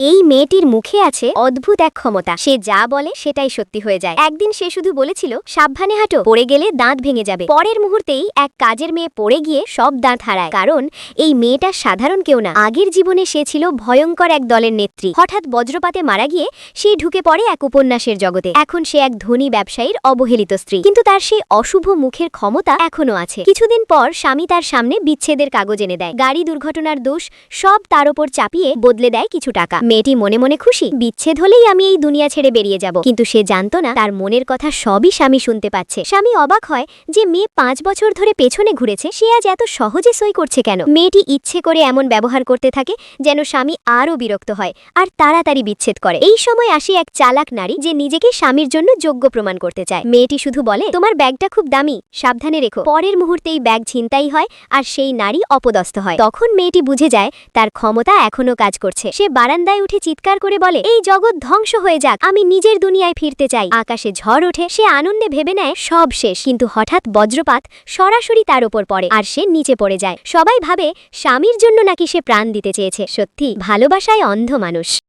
এই মেয়েটির মুখে আছে অদ্ভুত এক ক্ষমতা। সে যা বলে সেটাই সত্যি হয়ে যায়। একদিন সে শুধু বলেছিল, সাবধানে হাঁটো, পড়ে গেলে দাঁত ভেঙে যাবে। পরের মুহূর্তেই এক কাজের মেয়ে পড়ে গিয়ে সব দাঁত হারায়। কারণ এই মেয়েটা সাধারণ কেউ না, আগের জীবনে সে ছিল ভয়ঙ্কর এক দলের নেত্রী। হঠাৎ বজ্রপাতে মারা গিয়ে সে ঢুকে পড়ে এক উপন্যাসের জগতে। এখন সে এক ধনী ব্যবসায়ীর অবহেলিত স্ত্রী, কিন্তু তার সেই অশুভ মুখের ক্ষমতা এখনো আছে। কিছুদিন পর স্বামী তার সামনে বিচ্ছেদের কাগজ এনে দেয়। গাড়ি দুর্ঘটনার দোষ সব তার ওপর চাপিয়ে বদলে দেয় কিছু টাকা। মেয়েটি মনে মনে খুশি, বিচ্ছেদ হলেই আমি এই দুনিয়া ছেড়ে বেরিয়ে যাব। কিন্তু সে জানতো না তার মনের কথা সবই স্বামী শুনতে পাচ্ছে। স্বামী অবাক হয় যে মেয়ে 5 বছর ধরে পেছনে ঘুরেছে, সে আজ এত সহজে সই করছে কেন। মেয়েটি ইচ্ছে করে এমন ব্যবহার করতে থাকে যেন স্বামী আরও বিরক্ত হয় আর তাড়াতাড়ি বিচ্ছেদ করে। এই সময় আসে এক চালাক নারী যে নিজেকে স্বামীর জন্য যোগ্য প্রমাণ করতে চায়। মেয়েটি শুধু বলে, তোমার ব্যাগটা খুব দামি, সাবধানে রেখো। পরের মুহূর্তেই ব্যাগ ছিনতাই হয় আর সেই নারী অপদস্থ হয়। তখন মেয়েটি বুঝে যায় তার ক্ষমতা এখনো কাজ করছে। সে বারান্দায় উঠে চিৎকার করে বলে, এই জগৎ ধ্বংস হয়ে যাক, আমি নিজের দুনিয়ায় ফিরতে চাই। আকাশে ঝড় ওঠে, সে আনন্দে ভেবে নেয় সব শেষ। কিন্তু হঠাৎ বজ্রপাত সরাসরি তার উপর পড়ে আর সে নিচে পড়ে যায়। সবাই ভাবে স্বামীর জন্য নাকি সে প্রাণ দিতে চেয়েছে। সত্যি ভালোবাসায় অন্ধ মানুষ।